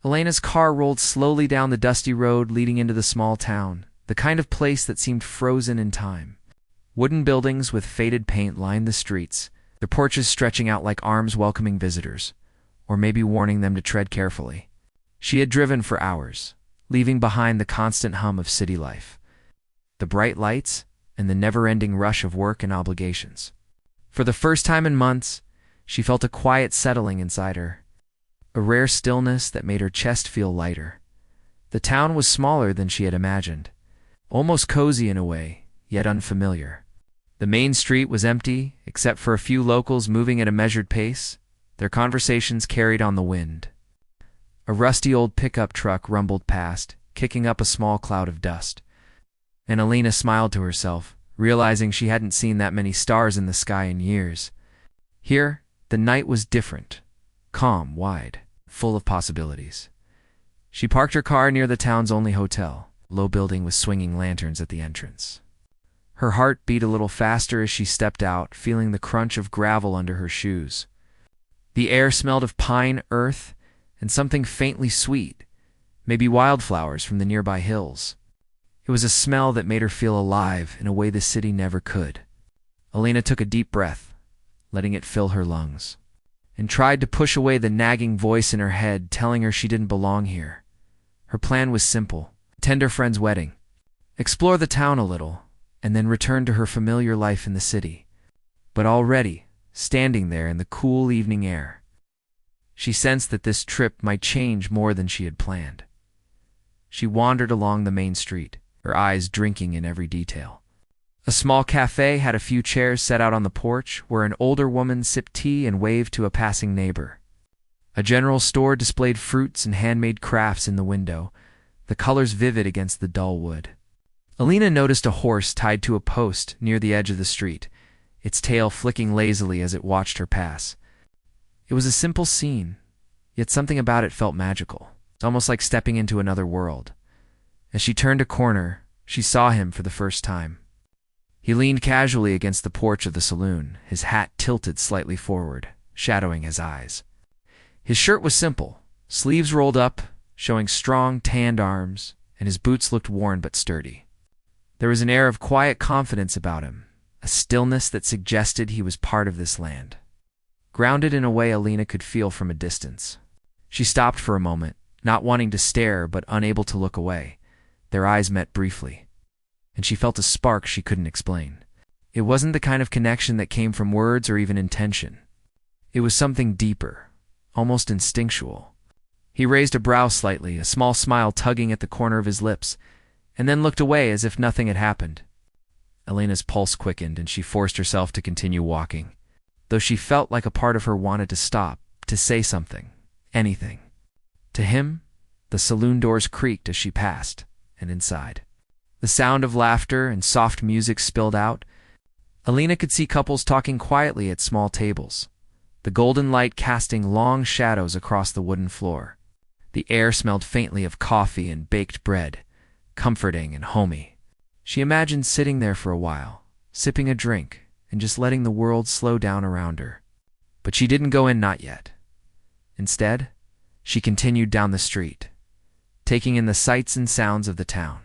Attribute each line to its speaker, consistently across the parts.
Speaker 1: Elena's car rolled slowly down the dusty road leading into the small town, the kind of place that seemed frozen in time. Wooden buildings with faded paint lined the streets, their porches stretching out like arms welcoming visitors, or maybe warning them to tread carefully. She had driven for hours, leaving behind the constant hum of city life, the bright lights, and the never-ending rush of work and obligations. For the first time in months, she felt a quiet settling inside her, a rare stillness that made her chest feel lighter. The town was smaller than she had imagined, almost cozy in a way, yet unfamiliar. The main street was empty, except for a few locals moving at a measured pace, their conversations carried on the wind. A rusty old pickup truck rumbled past, kicking up a small cloud of dust. And Elena smiled to herself, realizing she hadn't seen that many stars in the sky in years. Here, the night was different, calm, wide, full of possibilities. She parked her car near the town's only hotel, a low building with swinging lanterns at the entrance. Her heart beat a little faster as she stepped out, feeling the crunch of gravel under her shoes. The air smelled of pine, earth, and something faintly sweet, maybe wildflowers from the nearby hills. It was a smell that made her feel alive in a way the city never could. Elena took a deep breath, letting it fill her lungs, and tried to push away the nagging voice in her head telling her she didn't belong here. Her plan was simple: attend her friend's wedding, explore the town a little, and then return to her familiar life in the city. But already, standing there in the cool evening air, she sensed that this trip might change more than she had planned. She wandered along the main street, her eyes drinking in every detail. A small cafe had a few chairs set out on the porch where an older woman sipped tea and waved to a passing neighbor. A general store displayed fruits and handmade crafts in the window, the colors vivid against the dull wood. Elena noticed a horse tied to a post near the edge of the street, its tail flicking lazily as it watched her pass. It was a simple scene, yet something about it felt magical. It's almost like stepping into another world. As she turned a corner, she saw him for the first time. He leaned casually against the porch of the saloon, his hat tilted slightly forward, shadowing his eyes. His shirt was simple, sleeves rolled up, showing strong, tanned arms, and his boots looked worn but sturdy. There was an air of quiet confidence about him, a stillness that suggested he was part of this land. Grounded in a way Elena could feel from a distance. She stopped for a moment, not wanting to stare but unable to look away. Their eyes met briefly, and she felt a spark she couldn't explain. It wasn't the kind of connection that came from words or even intention. It was something deeper, almost instinctual. He raised a brow slightly, a small smile tugging at the corner of his lips, and then looked away as if nothing had happened. Elena's pulse quickened, and she forced herself to continue walking, though she felt like a part of her wanted to stop, to say something, anything. To him, the saloon doors creaked as she passed, and inside, the sound of laughter and soft music spilled out. Elena could see couples talking quietly at small tables, the golden light casting long shadows across the wooden floor. The air smelled faintly of coffee and baked bread, comforting and homey. She imagined sitting there for a while, sipping a drink, and just letting the world slow down around her. But she didn't go in, not yet. Instead, she continued down the street, taking in the sights and sounds of the town.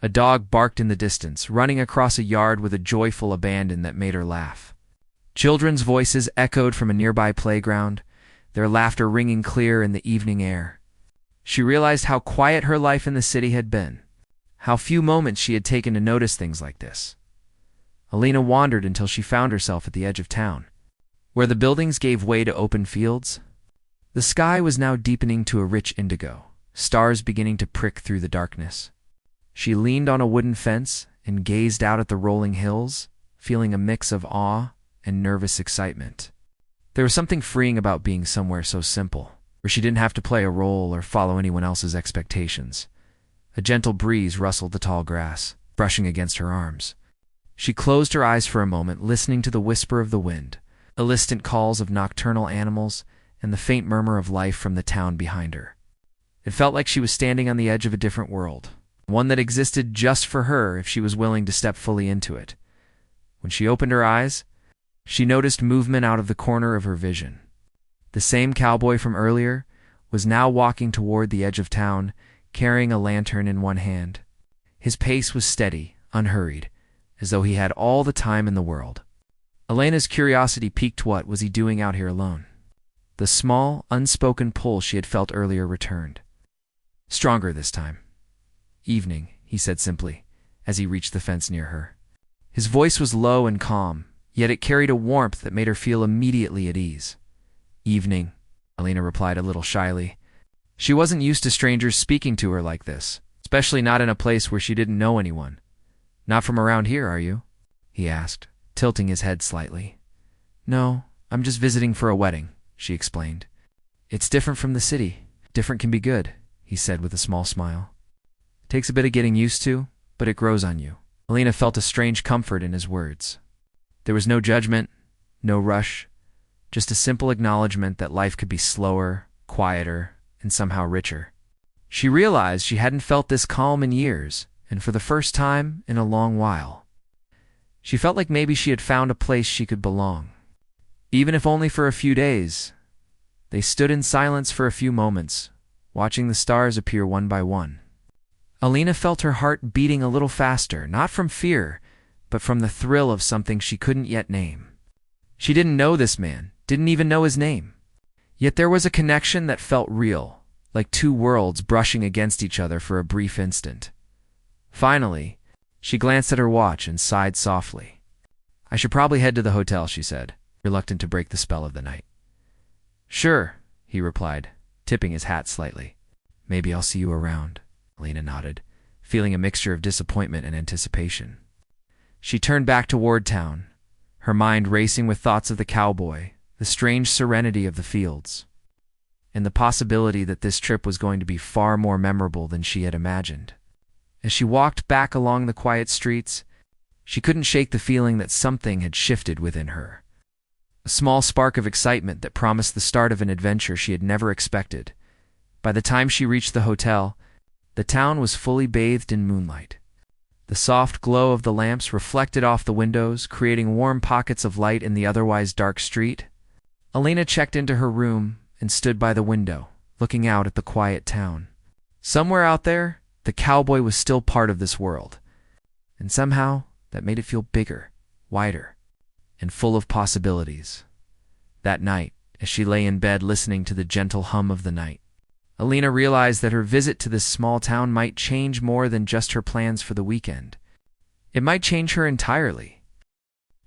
Speaker 1: A dog barked in the distance, running across a yard with a joyful abandon that made her laugh. Children's voices echoed from a nearby playground, their laughter ringing clear in the evening air. She realized how quiet her life in the city had been, how few moments she had taken to notice things like this. Elena wandered until she found herself at the edge of town, where the buildings gave way to open fields. The sky was now deepening to a rich indigo, stars beginning to prick through the darkness. She leaned on a wooden fence and gazed out at the rolling hills, feeling a mix of awe and nervous excitement. There was something freeing about being somewhere so simple, where she didn't have to play a role or follow anyone else's expectations. A gentle breeze rustled the tall grass, brushing against her arms. She closed her eyes for a moment, listening to the whisper of the wind, elicitant calls of nocturnal animals, and the faint murmur of life from the town behind her. It felt like she was standing on the edge of a different world, one that existed just for her if she was willing to step fully into it. When she opened her eyes, she noticed movement out of the corner of her vision. The same cowboy from earlier, was now walking toward the edge of town, carrying a lantern in one hand. His pace was steady, unhurried, as though he had all the time in the world. Elena's curiosity piqued. What was he doing out here alone? The small, unspoken pull she had felt earlier returned. Stronger this time. "Evening," he said simply, as he reached the fence near her. His voice was low and calm, yet it carried a warmth that made her feel immediately at ease. "Evening," Elena replied a little shyly. She wasn't used to strangers speaking to her like this, especially not in a place where she didn't know anyone. "Not from around here, are you?" he asked, tilting his head slightly. "No, I'm just visiting for a wedding," she explained. "It's different from the city. Different can be good," he said with a small smile. "It takes a bit of getting used to, but it grows on you." Elena felt a strange comfort in his words. There was no judgment, no rush, just a simple acknowledgement that life could be slower, quieter, and somehow richer. She realized she hadn't felt this calm in years, and for the first time in a long while. She felt like maybe she had found a place she could belong. Even if only for a few days. They stood in silence for a few moments, watching the stars appear one by one. Elena felt her heart beating a little faster, not from fear, but from the thrill of something she couldn't yet name. She didn't know this man, didn't even know his name. Yet there was a connection that felt real, like two worlds brushing against each other for a brief instant. Finally, she glanced at her watch and sighed softly. "I should probably head to the hotel," she said, reluctant to break the spell of the night. "Sure," he replied, tipping his hat slightly. "Maybe I'll see you around," Elena nodded, feeling a mixture of disappointment and anticipation. She turned back toward town, her mind racing with thoughts of the cowboy, the strange serenity of the fields, and the possibility that this trip was going to be far more memorable than she had imagined. As she walked back along the quiet streets, she couldn't shake the feeling that something had shifted within her. A small spark of excitement that promised the start of an adventure she had never expected. By the time she reached the hotel, the town was fully bathed in moonlight. The soft glow of the lamps reflected off the windows, creating warm pockets of light in the otherwise dark street. Elena checked into her room and stood by the window, looking out at the quiet town. Somewhere out there, the cowboy was still part of this world, and somehow that made it feel bigger, wider, and full of possibilities. That night, as she lay in bed listening to the gentle hum of the night, Elena realized that her visit to this small town might change more than just her plans for the weekend. It might change her entirely.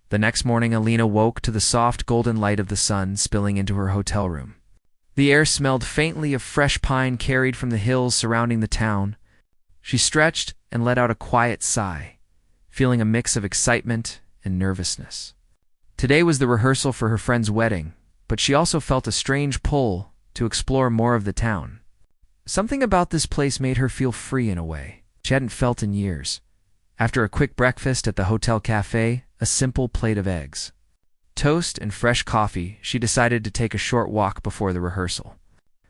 Speaker 1: The next morning, Elena woke to the soft golden light of the sun spilling into her hotel room. The air smelled faintly of fresh pine carried from the hills surrounding the town. She stretched and let out a quiet sigh, feeling a mix of excitement and nervousness. Today was the rehearsal for her friend's wedding, but she also felt a strange pull to explore more of the town. Something about this place made her feel free in a way she hadn't felt in years. After a quick breakfast at the hotel cafe, a simple plate of eggs, toast, and fresh coffee, she decided to take a short walk before the rehearsal.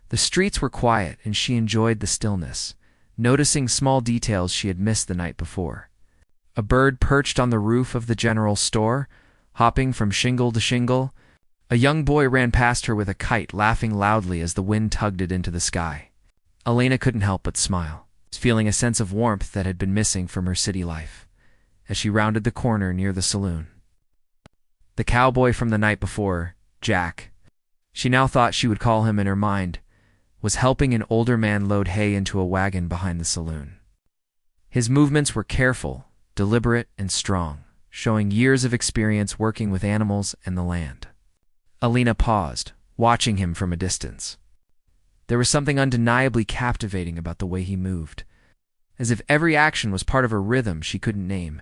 Speaker 1: The streets were quiet, and she enjoyed the stillness, noticing small details she had missed the night before. A bird perched on the roof of the general store, hopping from shingle to shingle. A young boy ran past her with a kite, laughing loudly as the wind tugged it into the sky. Elena couldn't help but smile, feeling a sense of warmth that had been missing from her city life, as she rounded the corner near the saloon. The cowboy from the night before, Jack, she now thought she would call him in her mind, was helping an older man load hay into a wagon behind the saloon. His movements were careful, deliberate, and strong, showing years of experience working with animals and the land. Elena paused, watching him from a distance. There was something undeniably captivating about the way he moved. As if every action was part of a rhythm she couldn't name,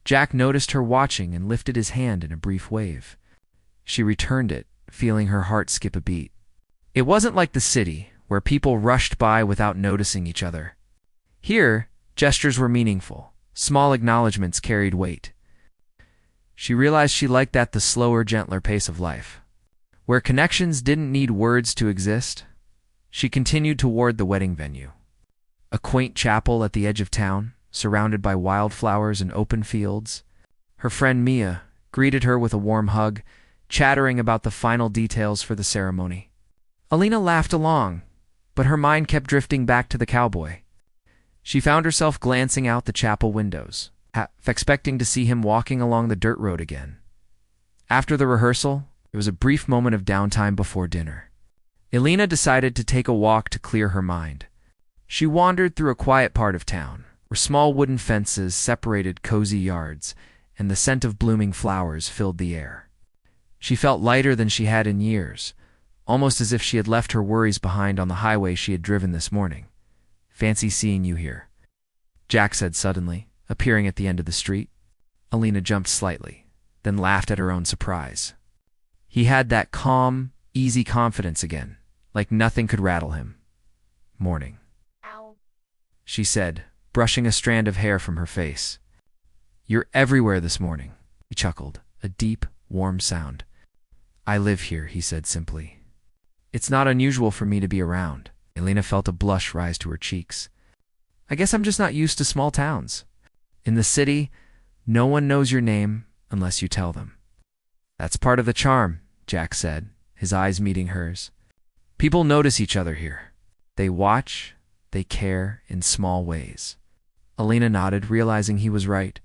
Speaker 1: Jack noticed her watching and lifted his hand in a brief wave. She returned it, feeling her heart skip a beat. It wasn't like the city, where people rushed by without noticing each other. Here, gestures were meaningful. Small acknowledgments carried weight. She realized she liked that the slower, gentler pace of life, where connections didn't need words to exist. She continued toward the wedding venue. A quaint chapel at the edge of town, surrounded by wildflowers and open fields. Her friend Mia greeted her with a warm hug, chattering about the final details for the ceremony. Elena laughed along, but her mind kept drifting back to the cowboy. She found herself glancing out the chapel windows, half expecting to see him walking along the dirt road again. After the rehearsal, there was a brief moment of downtime before dinner. Elena decided to take a walk to clear her mind. She wandered through a quiet part of town, where small wooden fences separated cozy yards, and the scent of blooming flowers filled the air. She felt lighter than she had in years, almost as if she had left her worries behind on the highway she had driven this morning. "Fancy seeing you here," Jack said suddenly, appearing at the end of the street. Elena jumped slightly, then laughed at her own surprise. He had that calm, easy confidence again, like nothing could rattle him. "Morning," she said, brushing a strand of hair from her face. "You're everywhere this morning," he chuckled, a deep, warm sound. "I live here," he said simply. "It's not unusual for me to be around." Elena felt a blush rise to her cheeks. "I guess I'm just not used to small towns. In the city, no one knows your name unless you tell them." "That's part of the charm," Jack said, his eyes meeting hers. "People notice each other here. They watch, they care in small ways." Elena nodded, realizing he was right.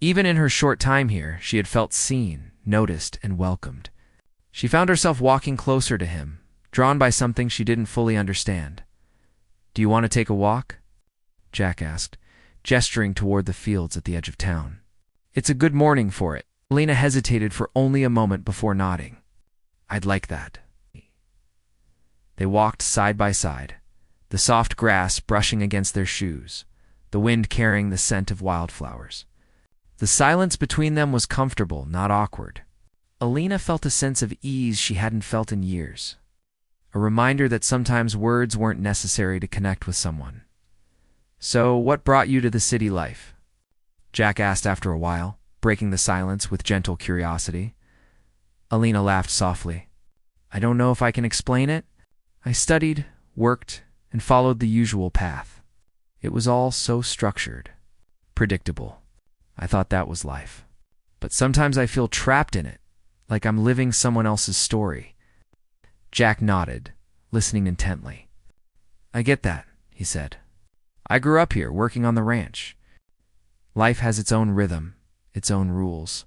Speaker 1: Even in her short time here, she had felt seen, noticed, and welcomed. She found herself walking closer to him, drawn by something she didn't fully understand. "Do you want to take a walk?" Jack asked, gesturing toward the fields at the edge of town. "It's a good morning for it." Elena hesitated for only a moment before nodding. "I'd like that." They walked side by side, the soft grass brushing against their shoes, the wind carrying the scent of wildflowers. The silence between them was comfortable, not awkward. Elena felt a sense of ease she hadn't felt in years, a reminder that sometimes words weren't necessary to connect with someone. "So, what brought you to the city life?" Jack asked after a while, breaking the silence with gentle curiosity. Elena laughed softly. "I don't know if I can explain it. I studied, worked, and followed the usual path. It was all so structured, predictable. I thought that was life. But sometimes I feel trapped in it, like I'm living someone else's story." Jack nodded, listening intently. "I get that," he said. "I grew up here, working on the ranch. Life has its own rhythm, its own rules.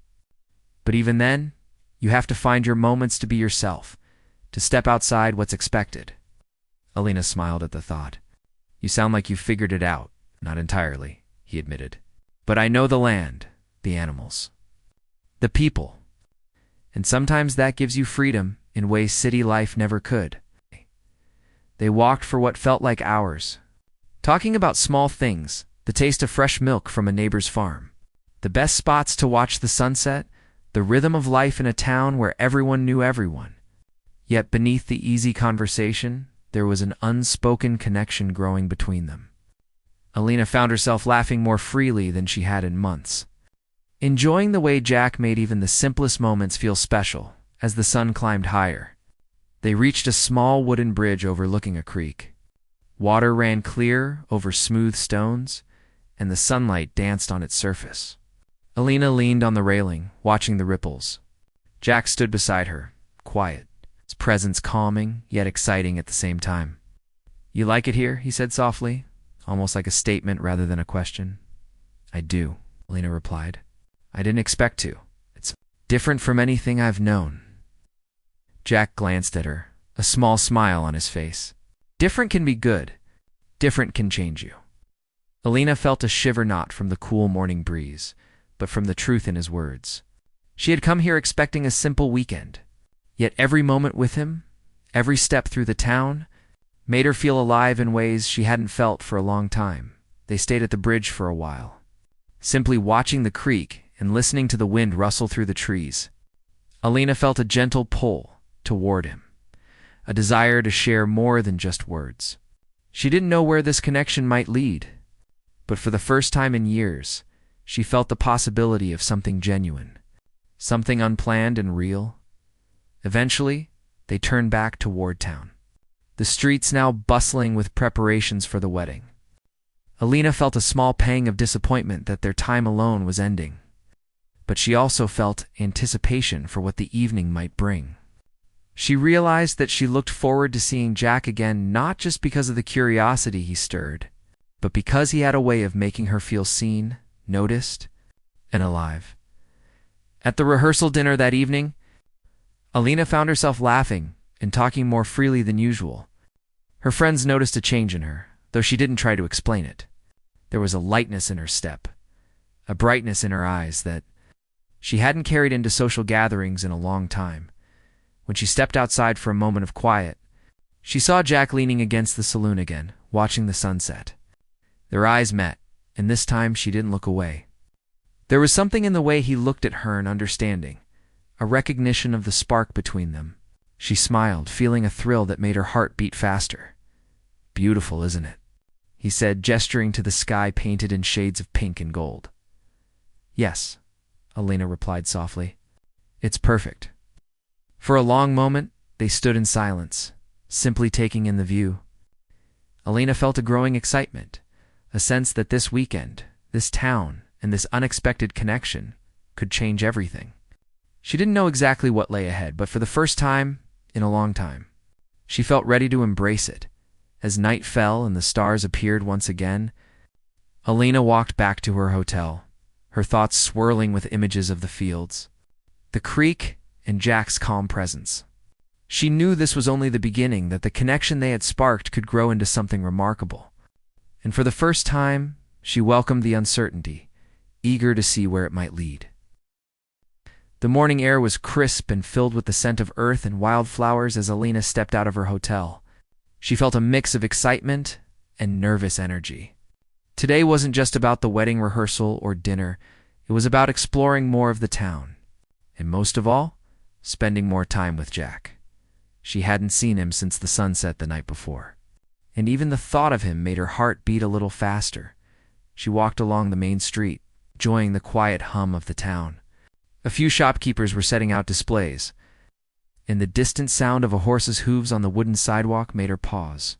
Speaker 1: But even then, you have to find your moments to be yourself, to step outside what's expected." Elena smiled at the thought. "You sound like you've figured it out." "Not entirely," he admitted. "But I know the land, the animals, the people. And sometimes that gives you freedom in ways city life never could." They walked for what felt like hours, talking about small things, the taste of fresh milk from a neighbor's farm, the best spots to watch the sunset, the rhythm of life in a town where everyone knew everyone. Yet beneath the easy conversation, there was an unspoken connection growing between them. Elena found herself laughing more freely than she had in months, enjoying the way Jack made even the simplest moments feel special. As the sun climbed higher, they reached a small wooden bridge overlooking a creek. Water ran clear over smooth stones, and the sunlight danced on its surface. Elena leaned on the railing, watching the ripples. Jack stood beside her, quiet, his presence calming yet exciting at the same time. "You like it here?" he said softly, almost like a statement rather than a question. "I do," Elena replied. "I didn't expect to. It's different from anything I've known." Jack glanced at her, a small smile on his face. Different can be good. Different can change you. Elena felt a shiver not from the cool morning breeze, but from the truth in his words. She had come here expecting a simple weekend, yet every moment with him, every step through the town, made her feel alive in ways she hadn't felt for a long time. They stayed at the bridge for a while, simply watching the creek and listening to the wind rustle through the trees. Elena felt a gentle pull toward him, a desire to share more than just words. She didn't know where this connection might lead, but for the first time in years, she felt the possibility of something genuine, something unplanned and real. Eventually, they turned back toward town, the streets now bustling with preparations for the wedding. Elena felt a small pang of disappointment that their time alone was ending, but she also felt anticipation for what the evening might bring. She realized that she looked forward to seeing Jack again, not just because of the curiosity he stirred, but because he had a way of making her feel seen, noticed, and alive. At the rehearsal dinner that evening, Alina found herself laughing and talking more freely than usual. Her friends noticed a change in her, though she didn't try to explain it. There was a lightness in her step, a brightness in her eyes that she hadn't carried into social gatherings in a long time. When she stepped outside for a moment of quiet, she saw Jack leaning against the saloon again, watching the sunset. Their eyes met, and this time she didn't look away. There was something in the way he looked at her, an understanding, a recognition of the spark between them. She smiled, feeling a thrill that made her heart beat faster. "Beautiful, isn't it?" he said, gesturing to the sky painted in shades of pink and gold. "Yes," Alina replied softly. "It's perfect." For a long moment, they stood in silence, simply taking in the view. Alina felt a growing excitement, a sense that this weekend, this town, and this unexpected connection could change everything. She didn't know exactly what lay ahead, but for the first time in a long time, she felt ready to embrace it. As night fell and the stars appeared once again, Alina walked back to her hotel, her thoughts swirling with images of the fields, the creek, and Jack's calm presence. She knew this was only the beginning, that the connection they had sparked could grow into something remarkable. And for the first time, she welcomed the uncertainty, eager to see where it might lead. The morning air was crisp and filled with the scent of earth and wildflowers as Alina stepped out of her hotel. She felt a mix of excitement and nervous energy. Today wasn't just about the wedding rehearsal or dinner. It was about exploring more of the town. And most of all, spending more time with Jack. She hadn't seen him since the sunset the night before. And even the thought of him made her heart beat a little faster. She walked along the main street, enjoying the quiet hum of the town. A few shopkeepers were setting out displays, and the distant sound of a horse's hooves on the wooden sidewalk made her pause.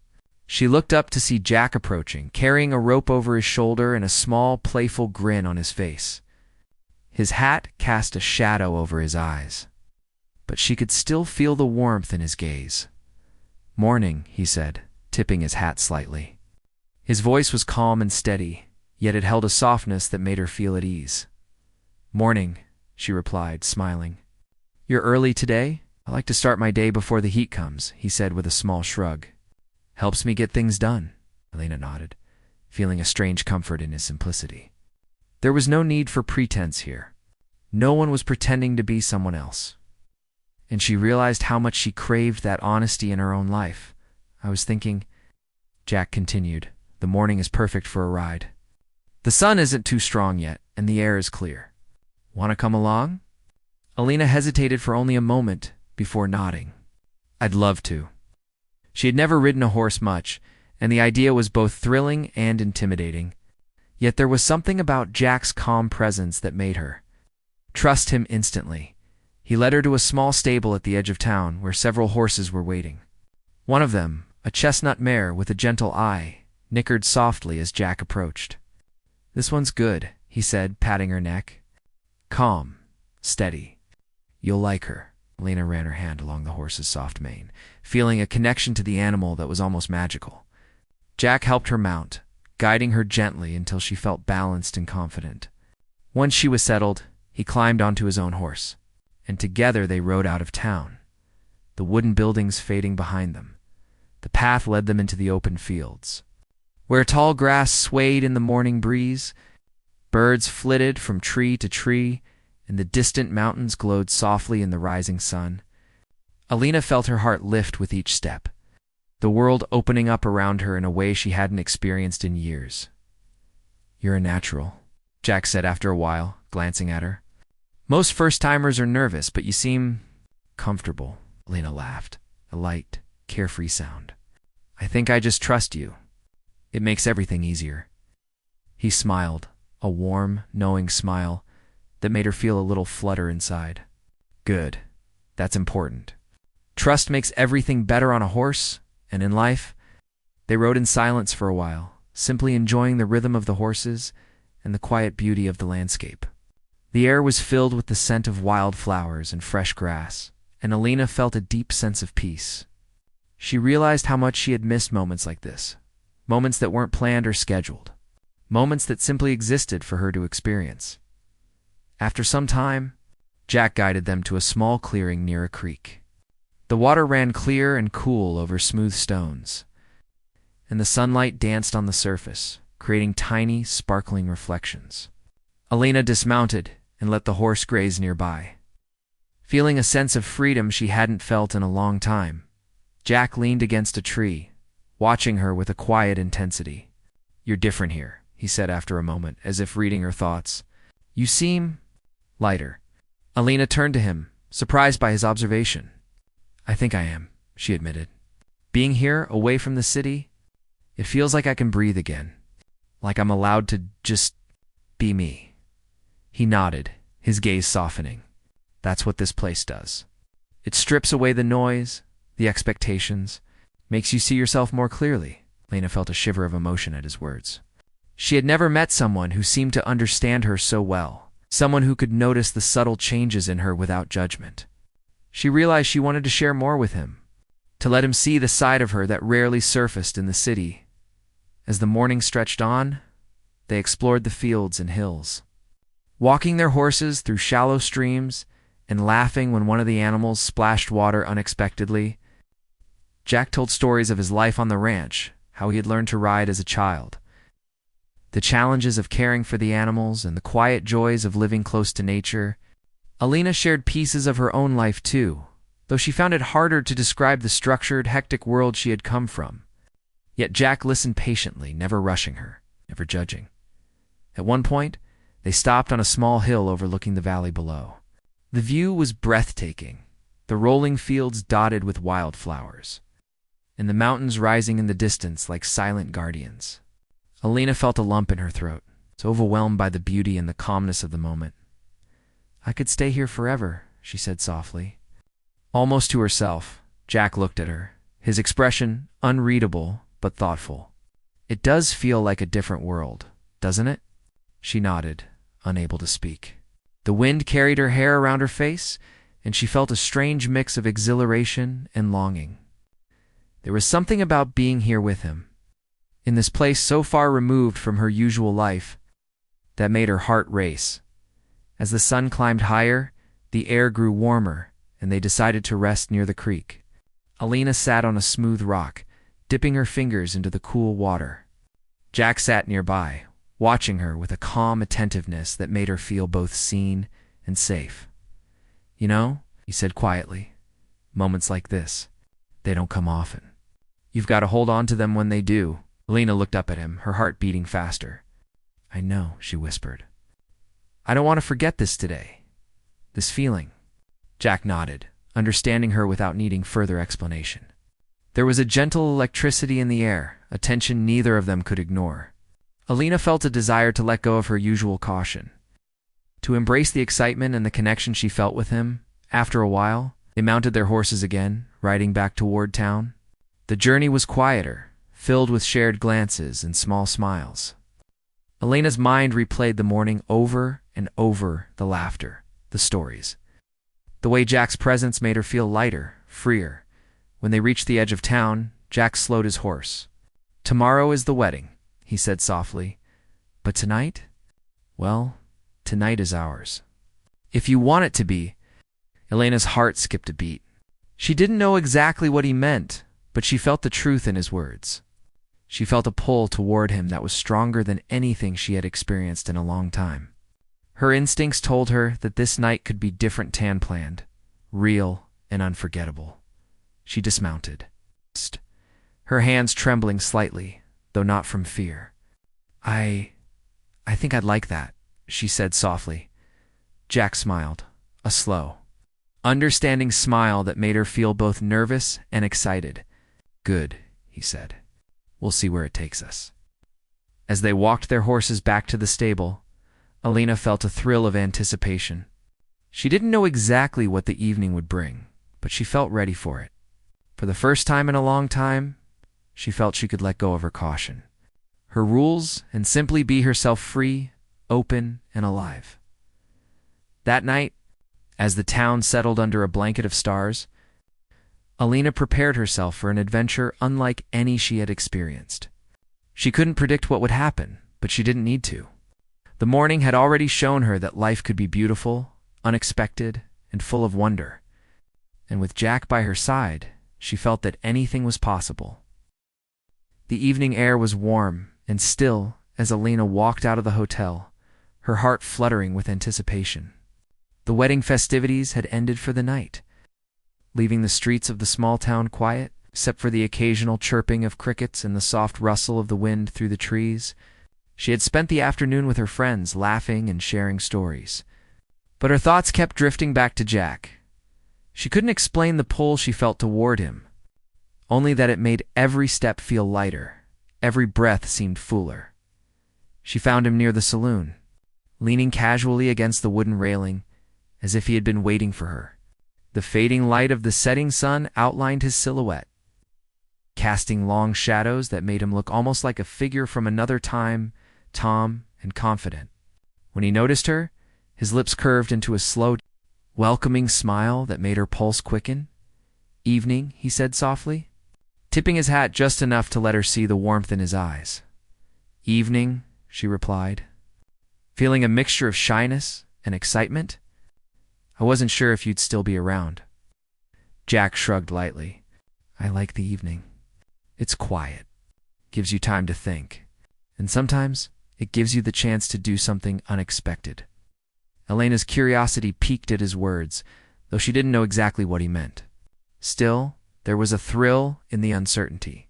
Speaker 1: She looked up to see Jack approaching, carrying a rope over his shoulder and a small, playful grin on his face. His hat cast a shadow over his eyes, but she could still feel the warmth in his gaze. "Morning," he said, tipping his hat slightly. His voice was calm and steady, yet it held a softness that made her feel at ease. "Morning," she replied, smiling. "You're early today? I like to start my day before the heat comes," he said with a small shrug. "Helps me get things done," Alina nodded, feeling a strange comfort in his simplicity. There was no need for pretense here. No one was pretending to be someone else. And she realized how much she craved that honesty in her own life. "I was thinking," Jack continued, "the morning is perfect for a ride. The sun isn't too strong yet, and the air is clear. Want to come along?" Alina hesitated for only a moment before nodding. "I'd love to." She had never ridden a horse much, and the idea was both thrilling and intimidating. Yet there was something about Jack's calm presence that made her trust him instantly. He led her to a small stable at the edge of town where several horses were waiting. One of them, a chestnut mare with a gentle eye, nickered softly as Jack approached. "This one's good," he said, patting her neck. "Calm, steady. You'll like her." Alina ran her hand along the horse's soft mane, feeling a connection to the animal that was almost magical. Jack helped her mount, guiding her gently until she felt balanced and confident. Once she was settled, he climbed onto his own horse, and together they rode out of town, the wooden buildings fading behind them. The path led them into the open fields, where tall grass swayed in the morning breeze. Birds flitted from tree to tree, and the distant mountains glowed softly in the rising sun. Alina felt her heart lift with each step, the world opening up around her in a way she hadn't experienced in years. "You're a natural," Jack said after a while, glancing at her. "Most first-timers are nervous, but you seem comfortable." Alina laughed, a light, carefree sound. "I think I just trust you. It makes everything easier." He smiled, a warm, knowing smile that made her feel a little flutter inside. "Good. That's important. Trust makes everything better on a horse and in life." They rode in silence for a while, simply enjoying the rhythm of the horses and the quiet beauty of the landscape. The air was filled with the scent of wildflowers and fresh grass, and Alina felt a deep sense of peace. She realized how much she had missed moments like this, moments that weren't planned or scheduled, moments that simply existed for her to experience. After some time, Jack guided them to a small clearing near a creek. The water ran clear and cool over smooth stones, and the sunlight danced on the surface, creating tiny, sparkling reflections. Alina dismounted and let the horse graze nearby. Feeling a sense of freedom she hadn't felt in a long time, Jack leaned against a tree, watching her with a quiet intensity. "You're different here," he said after a moment, as if reading her thoughts. "You seem lighter." Alina turned to him, surprised by his observation. "I think I am," she admitted. "Being here, away from the city, it feels like I can breathe again, like I'm allowed to just be me." He nodded, his gaze softening. "That's what this place does. It strips away the noise, the expectations, makes you see yourself more clearly." Lena felt a shiver of emotion at his words. She had never met someone who seemed to understand her so well, someone who could notice the subtle changes in her without judgment. She realized she wanted to share more with him, to let him see the side of her that rarely surfaced in the city. As the morning stretched on, they explored the fields and hills, walking their horses through shallow streams and laughing when one of the animals splashed water unexpectedly. Jack told stories of his life on the ranch, how he had learned to ride as a child, the challenges of caring for the animals, and the quiet joys of living close to nature. Alina shared pieces of her own life too, though she found it harder to describe the structured, hectic world she had come from. Yet Jack listened patiently, never rushing her, never judging. At one point, they stopped on a small hill overlooking the valley below. The view was breathtaking, the rolling fields dotted with wildflowers, and the mountains rising in the distance like silent guardians. Alina felt a lump in her throat, so overwhelmed by the beauty and the calmness of the moment. "I could stay here forever," she said softly. Almost to herself, Jack looked at her, his expression unreadable but thoughtful. "It does feel like a different world, doesn't it?" She nodded, unable to speak. The wind carried her hair around her face, and she felt a strange mix of exhilaration and longing. There was something about being here with him, in this place so far removed from her usual life, that made her heart race. As the sun climbed higher, the air grew warmer, and they decided to rest near the creek. Alina sat on a smooth rock, dipping her fingers into the cool water. Jack sat nearby, watching her with a calm attentiveness that made her feel both seen and safe. "You know," he said quietly, "moments like this, they don't come often. You've got to hold on to them when they do." Alina looked up at him, her heart beating faster. "I know," she whispered. "I don't want to forget this today. This feeling." Jack nodded, understanding her without needing further explanation. There was a gentle electricity in the air, a tension neither of them could ignore. Alina felt a desire to let go of her usual caution, to embrace the excitement and the connection she felt with him. After a while, they mounted their horses again, riding back toward town. The journey was quieter, filled with shared glances and small smiles. Alina's mind replayed the morning over and over, the laughter, the stories. The way Jack's presence made her feel lighter, freer. When they reached the edge of town, Jack slowed his horse. "Tomorrow is the wedding," he said softly. "But tonight? Well, tonight is ours. If you want it to be." Elena's heart skipped a beat. She didn't know exactly what he meant, but she felt the truth in his words. She felt a pull toward him that was stronger than anything she had experienced in a long time. Her instincts told her that this night could be different than planned, real and unforgettable. She dismounted, her hands trembling slightly, though not from fear. I think I'd like that," she said softly. Jack smiled, a slow, understanding smile that made her feel both nervous and excited. "Good," he said. "We'll see where it takes us." As they walked their horses back to the stable, Alina felt a thrill of anticipation. She didn't know exactly what the evening would bring, but she felt ready for it. For the first time in a long time, she felt she could let go of her caution, her rules, and simply be herself, free, open, and alive. That night, As the town settled under a blanket of stars, Alina prepared herself for an adventure unlike any she had experienced. She couldn't predict what would happen, but she didn't need to. The morning had already shown her that life could be beautiful, unexpected, and full of wonder. And with Jack by her side, she felt that anything was possible. The evening air was warm and still as Alina walked out of the hotel, her heart fluttering with anticipation. The wedding festivities had ended for the night, leaving the streets of the small town quiet, except for the occasional chirping of crickets and the soft rustle of the wind through the trees. She had spent the afternoon with her friends, laughing and sharing stories. But her thoughts kept drifting back to Jack. She couldn't explain the pull she felt toward him, only that it made every step feel lighter, every breath seemed fuller. She found him near the saloon, leaning casually against the wooden railing, as if he had been waiting for her. The fading light of the setting sun outlined his silhouette, casting long shadows that made him look almost like a figure from another time, calm and confident. When he noticed her, his lips curved into a slow, welcoming smile that made her pulse quicken. "Evening," he said softly, tipping his hat just enough to let her see the warmth in his eyes. "Evening," she replied, feeling a mixture of shyness and excitement. "I wasn't sure if you'd still be around." Jack shrugged lightly. "I like the evening. It's quiet, gives you time to think, and sometimes it gives you the chance to do something unexpected." Elena's curiosity piqued at his words, though she didn't know exactly what he meant. Still, there was a thrill in the uncertainty,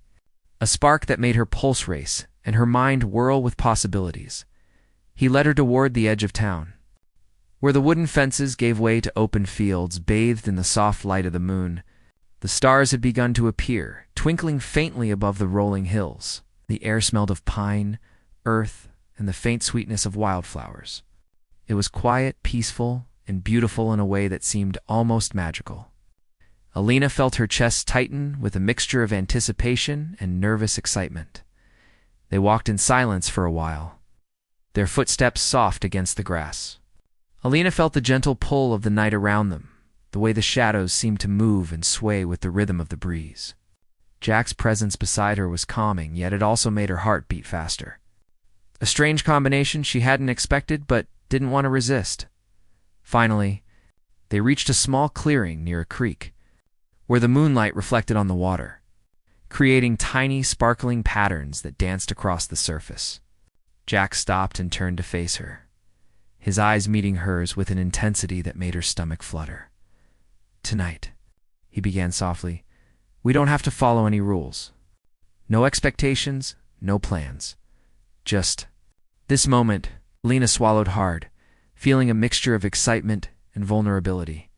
Speaker 1: a spark that made her pulse race and her mind whirl with possibilities. He led her toward the edge of town, where the wooden fences gave way to open fields bathed in the soft light of the moon. The stars had begun to appear, twinkling faintly above the rolling hills. The air smelled of pine, earth, and the faint sweetness of wildflowers. It was quiet, peaceful, and beautiful in a way that seemed almost magical. Alina felt her chest tighten with a mixture of anticipation and nervous excitement. They walked in silence for a while, their footsteps soft against the grass. Alina felt the gentle pull of the night around them, the way the shadows seemed to move and sway with the rhythm of the breeze. Jack's presence beside her was calming, yet it also made her heart beat faster. A strange combination she hadn't expected but didn't want to resist. Finally, they reached a small clearing near a creek, where the moonlight reflected on the water, creating tiny, sparkling patterns that danced across the surface. Jack stopped and turned to face her, his eyes meeting hers with an intensity that made her stomach flutter. "Tonight," he began softly, "we don't have to follow any rules. No expectations, no plans. Just..." This moment, Lena swallowed hard, feeling a mixture of excitement and vulnerability.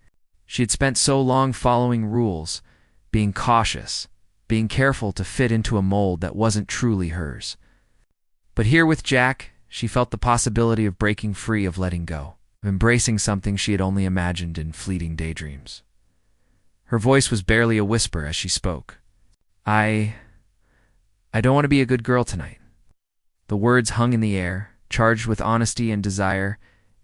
Speaker 1: She had spent so long following rules, being cautious, being careful to fit into a mold that wasn't truly hers. But here with Jack, she felt the possibility of breaking free, of letting go, of embracing something she had only imagined in fleeting daydreams. Her voice was barely a whisper as she spoke. I don't want to be a good girl tonight." The words hung in the air, charged with honesty and desire,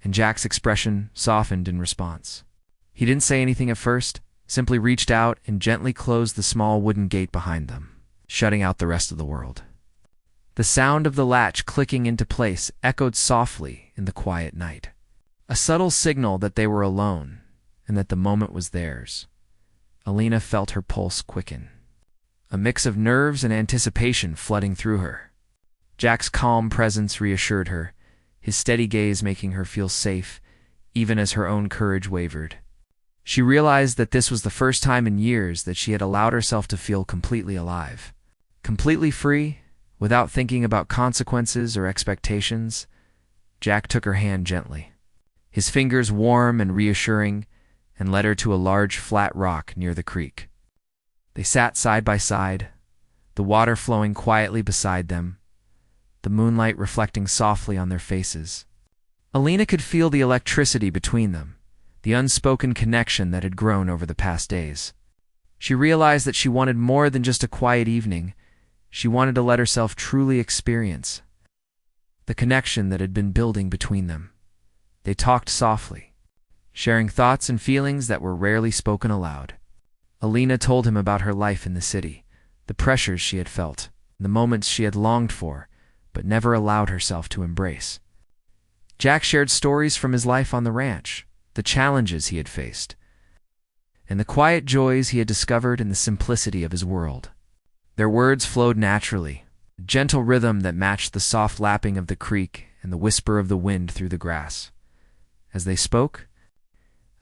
Speaker 1: and Jack's expression softened in response. He didn't say anything at first, simply reached out and gently closed the small wooden gate behind them, shutting out the rest of the world. The sound of the latch clicking into place echoed softly in the quiet night, a subtle signal that they were alone and that the moment was theirs. Alina felt her pulse quicken, a mix of nerves and anticipation flooding through her. Jack's calm presence reassured her, his steady gaze making her feel safe, even as her own courage wavered. She realized that this was the first time in years that she had allowed herself to feel completely alive, completely free, without thinking about consequences or expectations. Jack took her hand gently, his fingers warm and reassuring, and led her to a large flat rock near the creek. They sat side by side, the water flowing quietly beside them, the moonlight reflecting softly on their faces. Alina could feel the electricity between them, the unspoken connection that had grown over the past days. She realized that she wanted more than just a quiet evening. She wanted to let herself truly experience the connection that had been building between them. They talked softly, sharing thoughts and feelings that were rarely spoken aloud. Alina told him about her life in the city, the pressures she had felt, the moments she had longed for, but never allowed herself to embrace. Jack shared stories from his life on the ranch, the challenges he had faced, and the quiet joys he had discovered in the simplicity of his world. Their words flowed naturally, a gentle rhythm that matched the soft lapping of the creek and the whisper of the wind through the grass. As they spoke,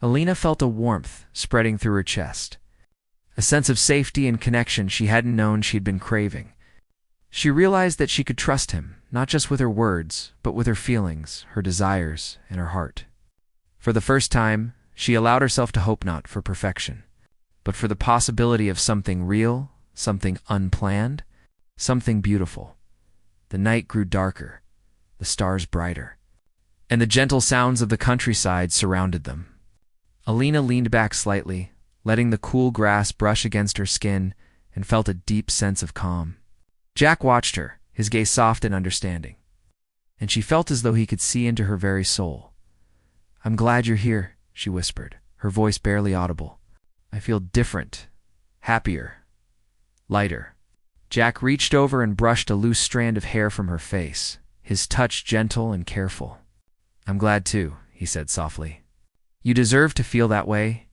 Speaker 1: Alina felt a warmth spreading through her chest, a sense of safety and connection she hadn't known she'd been craving. She realized that she could trust him, not just with her words, but with her feelings, her desires, and her heart. For the first time, she allowed herself to hope not for perfection, but for the possibility of something real, something unplanned, something beautiful. The night grew darker, the stars brighter, and the gentle sounds of the countryside surrounded them. Alina leaned back slightly, letting the cool grass brush against her skin, and felt a deep sense of calm. Jack watched her, his gaze soft and understanding, and she felt as though he could see into her very soul. "I'm glad you're here," she whispered, her voice barely audible. "I feel different, happier, lighter." Jack reached over and brushed a loose strand of hair from her face, his touch gentle and careful. "I'm glad too," he said softly. "You deserve to feel that way.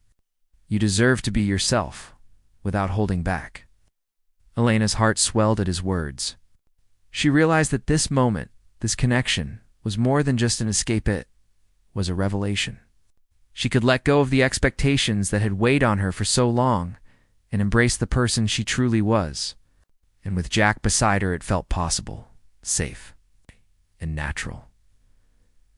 Speaker 1: You deserve to be yourself, without holding back." Alina's heart swelled at his words. She realized that this moment, this connection, was more than just an escape. It was a revelation. She could let go of the expectations that had weighed on her for so long and embrace the person she truly was. And with Jack beside her, it felt possible, safe, and natural.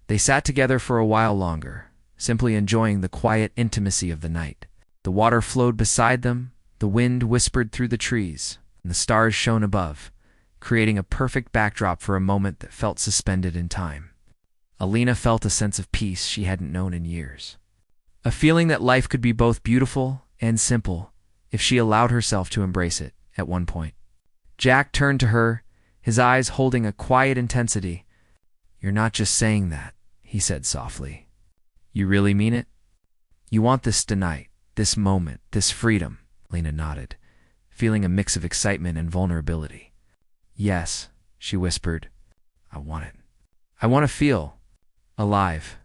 Speaker 1: They sat together for a while longer, simply enjoying the quiet intimacy of the night. The water flowed beside them, the wind whispered through the trees, and the stars shone above, creating a perfect backdrop for a moment that felt suspended in time. Alina felt a sense of peace she hadn't known in years. A feeling that life could be both beautiful and simple if she allowed herself to embrace it at one point. Jack turned to her, his eyes holding a quiet intensity. "You're not just saying that," he said softly. "You really mean it? You want this tonight, this moment, this freedom?" Alina nodded, feeling a mix of excitement and vulnerability. "Yes," she whispered. "I want it. I want to feel alive."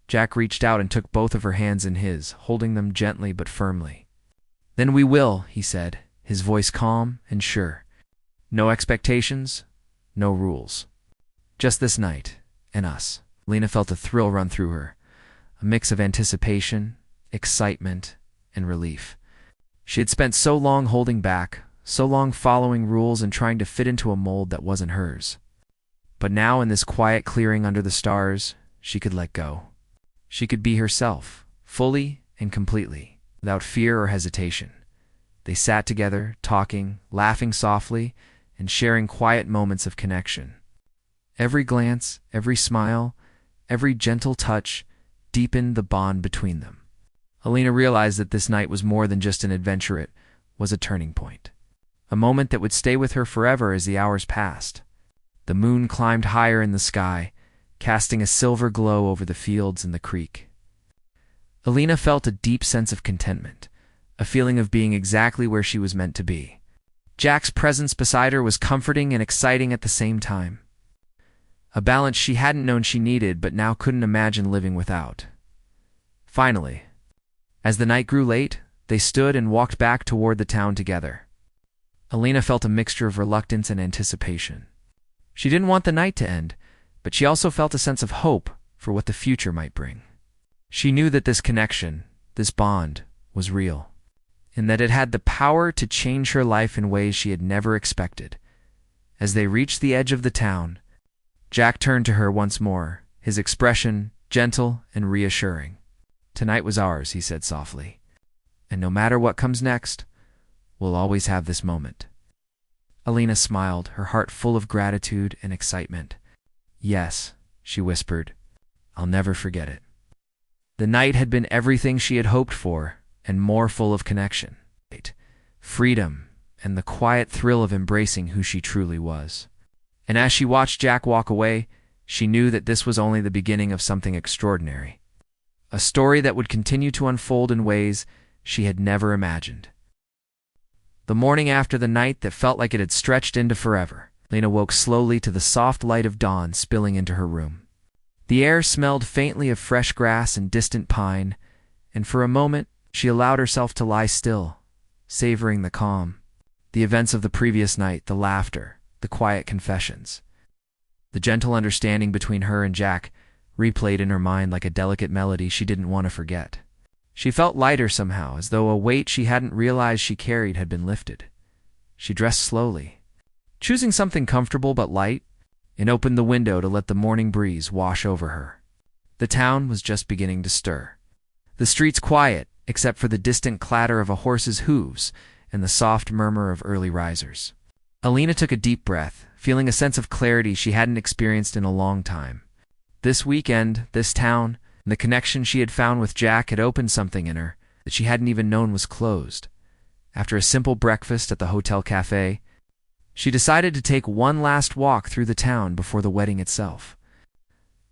Speaker 1: Jack reached out and took both of her hands in his, holding them gently but firmly. "Then we will," he said, his voice calm and sure. "No expectations, no rules. Just this night, and us." Alina felt a thrill run through her, a mix of anticipation, excitement, and relief. She had spent so long holding back, so long following rules and trying to fit into a mold that wasn't hers. But now, in this quiet clearing under the stars, she could let go. She could be herself, fully and completely, without fear or hesitation. They sat together, talking, laughing softly, and sharing quiet moments of connection. Every glance, every smile, every gentle touch deepened the bond between them. Alina realized that this night was more than just an adventure. It was a turning point, a moment that would stay with her forever as the hours passed. The moon climbed higher in the sky, casting a silver glow over the fields and the creek. Alina felt a deep sense of contentment, a feeling of being exactly where she was meant to be. Jack's presence beside her was comforting and exciting at the same time. A balance she hadn't known she needed but now couldn't imagine living without. Finally, as the night grew late, they stood and walked back toward the town together. Alina felt a mixture of reluctance and anticipation. She didn't want the night to end, but she also felt a sense of hope for what the future might bring. She knew that this connection, this bond, was real, and that it had the power to change her life in ways she had never expected. As they reached the edge of the town, Jack turned to her once more, his expression gentle and reassuring. "Tonight was ours," he said softly, "and no matter what comes next, we'll always have this moment." Alina smiled, her heart full of gratitude and excitement. "Yes," she whispered, "I'll never forget it." The night had been everything she had hoped for, and more, full of connection, freedom, and the quiet thrill of embracing who she truly was. And as she watched Jack walk away, she knew that this was only the beginning of something extraordinary. a story that would continue to unfold in ways she had never imagined. The morning after the night that felt like it had stretched into forever, Lena woke slowly to the soft light of dawn spilling into her room. The air smelled faintly of fresh grass and distant pine, and for a moment she allowed herself to lie still, savoring the calm, the events of the previous night, the laughter, the quiet confessions. The gentle understanding between her and Jack replayed in her mind like a delicate melody she didn't want to forget. She felt lighter somehow, as though a weight she hadn't realized she carried had been lifted. She dressed slowly, choosing something comfortable but light, and opened the window to let the morning breeze wash over her. The town was just beginning to stir. The streets quiet, except for the distant clatter of a horse's hooves and the soft murmur of early risers. Alina took a deep breath, feeling a sense of clarity she hadn't experienced in a long time. This weekend, this town, and the connection she had found with Jack had opened something in her that she hadn't even known was closed. After a simple breakfast at the hotel cafe, she decided to take one last walk through the town before the wedding itself.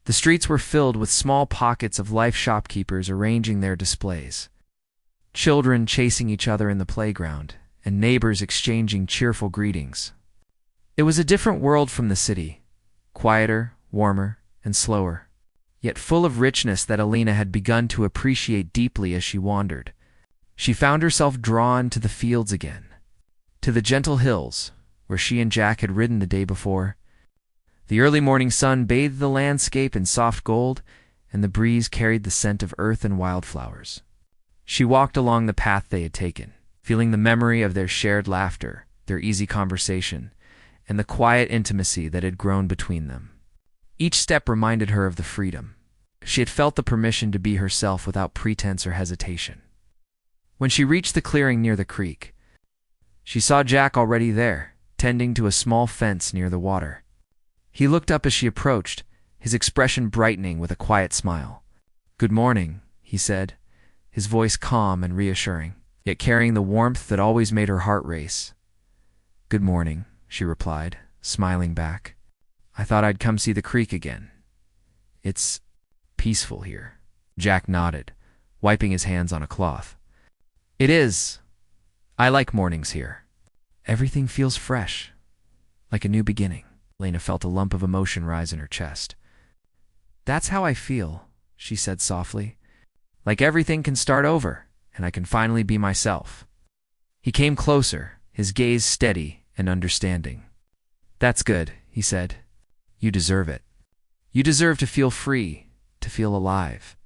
Speaker 1: The streets were filled with small pockets of life shopkeepers arranging their displays, children chasing each other in the playground, and neighbors exchanging cheerful greetings. It was a different world from the city, quieter, warmer, and slower, yet full of richness that Alina had begun to appreciate deeply as she wandered. She found herself drawn to the fields again, to the gentle hills where she and Jack had ridden the day before. The early morning sun bathed the landscape in soft gold, and the breeze carried the scent of earth and wildflowers. She walked along the path they had taken, feeling the memory of their shared laughter, their easy conversation, and the quiet intimacy that had grown between them. Each step reminded her of the freedom. She had felt the permission to be herself without pretense or hesitation. When she reached the clearing near the creek, she saw Jack already there, tending to a small fence near the water. He looked up as she approached, his expression brightening with a quiet smile. "Good morning," he said, his voice calm and reassuring, yet carrying the warmth that always made her heart race. "Good morning," she replied, smiling back. "I thought I'd come see the creek again. It's peaceful here." Jack nodded, wiping his hands on a cloth. "It is. I like mornings here. Everything feels fresh, like a new beginning." Lena felt a lump of emotion rise in her chest. "That's how I feel," she said softly. "Like everything can start over, and I can finally be myself." He came closer, his gaze steady and understanding. "That's good," he said. "You deserve it. You deserve to feel free, to feel alive."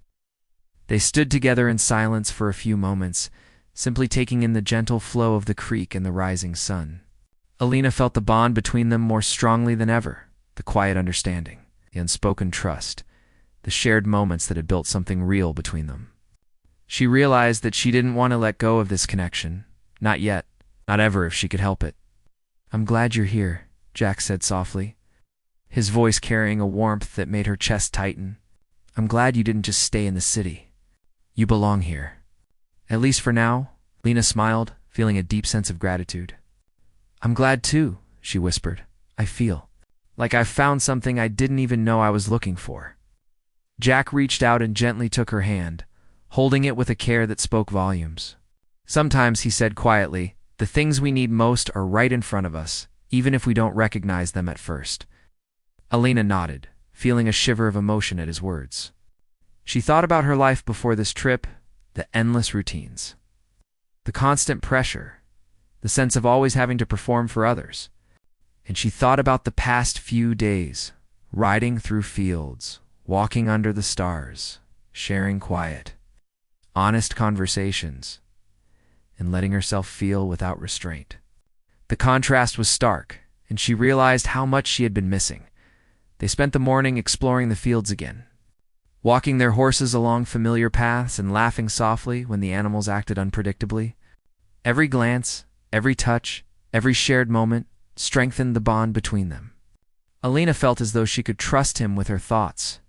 Speaker 1: They stood together in silence for a few moments, simply taking in the gentle flow of the creek and the rising sun. Alina felt the bond between them more strongly than ever, the quiet understanding, the unspoken trust, the shared moments that had built something real between them. She realized that she didn't want to let go of this connection, not yet, not ever if she could help it. "I'm glad you're here," Jack said softly, his voice carrying a warmth that made her chest tighten. "I'm glad you didn't just stay in the city. You belong here. At least for now," Lena smiled, feeling a deep sense of gratitude. "I'm glad too," she whispered. "I feel like I've found something I didn't even know I was looking for." Jack reached out and gently took her hand, holding it with a care that spoke volumes. "Sometimes," he said quietly, "the things we need most are right in front of us, even if we don't recognize them at first." Alina nodded, feeling a shiver of emotion at his words. She thought about her life before this trip, the endless routines, the constant pressure, the sense of always having to perform for others. And she thought about the past few days, riding through fields, walking under the stars, sharing quiet, honest conversations, and letting herself feel without restraint. The contrast was stark, and she realized how much she had been missing. They spent the morning exploring the fields again, walking their horses along familiar paths and laughing softly when the animals acted unpredictably. Every glance, every touch, every shared moment strengthened the bond between them. Alina felt as though she could trust him with her thoughts,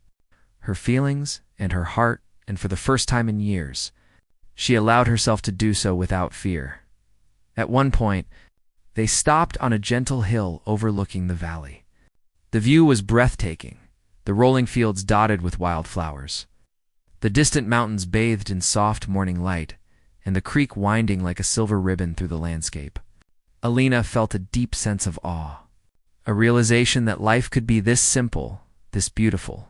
Speaker 1: her feelings, and her heart, and for the first time in years, she allowed herself to do so without fear. At one point, they stopped on a gentle hill overlooking the valley. The view was breathtaking, the rolling fields dotted with wildflowers, the distant mountains bathed in soft morning light, and the creek winding like a silver ribbon through the landscape. Alina felt a deep sense of awe, a realization that life could be this simple, this beautiful,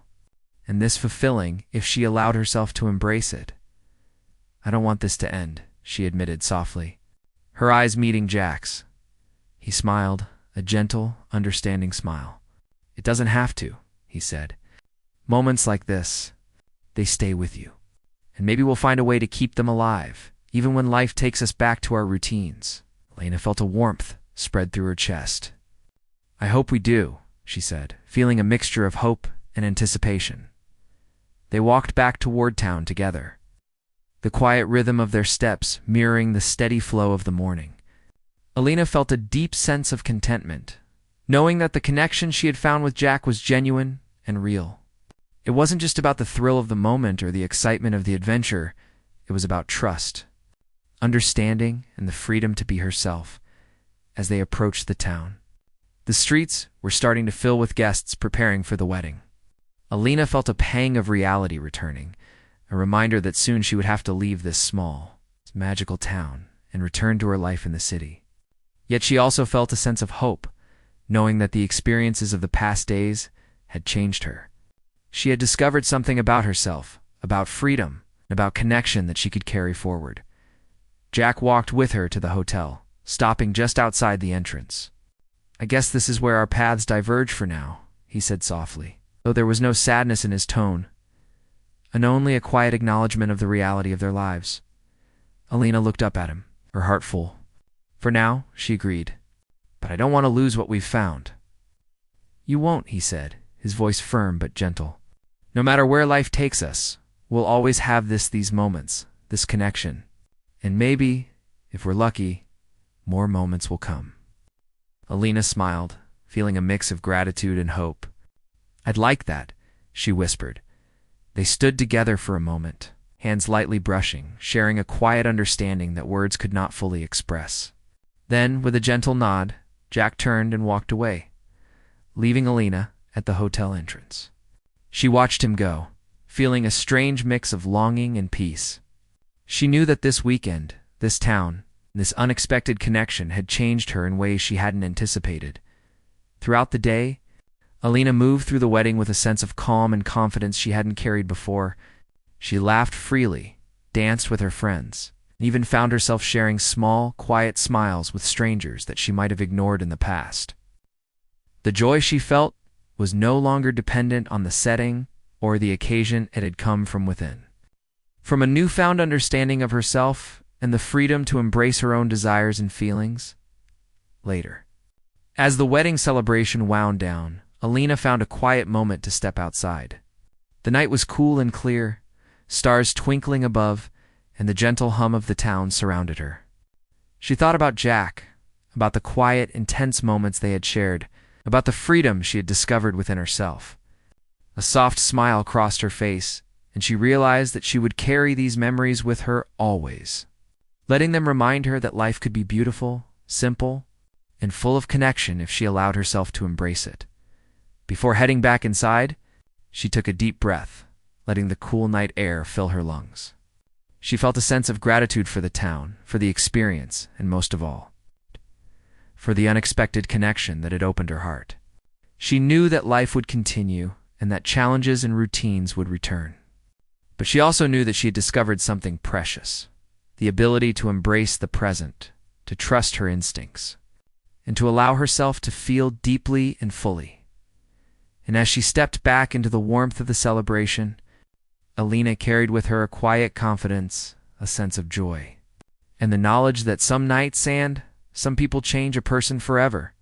Speaker 1: and this fulfilling if she allowed herself to embrace it. "I don't want this to end," she admitted softly, her eyes meeting Jack's. He smiled, a gentle, understanding smile. "It doesn't have to," he said. "Moments like this, they stay with you. And maybe we'll find a way to keep them alive, even when life takes us back to our routines." Alina felt a warmth spread through her chest. "I hope we do," she said, feeling a mixture of hope and anticipation. They walked back toward town together, the quiet rhythm of their steps mirroring the steady flow of the morning. Alina felt a deep sense of contentment, knowing that the connection she had found with Jack was genuine and real. It wasn't just about the thrill of the moment or the excitement of the adventure. It was about trust, understanding, and the freedom to be herself as they approached the town. The streets were starting to fill with guests preparing for the wedding. Alina felt a pang of reality returning, a reminder that soon she would have to leave this small, magical town and return to her life in the city. Yet she also felt a sense of hope, knowing that the experiences of the past days had changed her. She had discovered something about herself, about freedom, about connection that she could carry forward. Jack walked with her to the hotel, stopping just outside the entrance. "I guess this is where our paths diverge for now," he said softly, though there was no sadness in his tone, and only a quiet acknowledgement of the reality of their lives. Alina looked up at him, her heart full. "For now," she agreed, "but I don't want to lose what we've found." "You won't," he said, his voice firm but gentle. "No matter where life takes us, we'll always have these moments, this connection. And maybe, if we're lucky, more moments will come." Alina smiled, feeling a mix of gratitude and hope. "I'd like that," she whispered. They stood together for a moment, hands lightly brushing, sharing a quiet understanding that words could not fully express. Then, with a gentle nod, Jack turned and walked away, leaving Alina at the hotel entrance. She watched him go, feeling a strange mix of longing and peace. She knew that this weekend, this town, this unexpected connection had changed her in ways she hadn't anticipated. Throughout the day, Alina moved through the wedding with a sense of calm and confidence she hadn't carried before. She laughed freely, danced with her friends, and even found herself sharing small, quiet smiles with strangers that she might have ignored in the past. The joy she felt was no longer dependent on the setting or the occasion. It had come from within, from a newfound understanding of herself and the freedom to embrace her own desires and feelings. Later, as the wedding celebration wound down, Alina found a quiet moment to step outside. The night was cool and clear, stars twinkling above, and the gentle hum of the town surrounded her. She thought about Jack, about the quiet, intense moments they had shared, about the freedom she had discovered within herself. A soft smile crossed her face, and she realized that she would carry these memories with her always, letting them remind her that life could be beautiful, simple, and full of connection if she allowed herself to embrace it. Before heading back inside, she took a deep breath, letting the cool night air fill her lungs. She felt a sense of gratitude for the town, for the experience, and most of all, for the unexpected connection that had opened her heart. She knew that life would continue and that challenges and routines would return. But she also knew that she had discovered something precious, the ability to embrace the present, to trust her instincts, and to allow herself to feel deeply and fully. And as she stepped back into the warmth of the celebration, Alina carried with her a quiet confidence, a sense of joy, and the knowledge that some nights and some people change a person forever.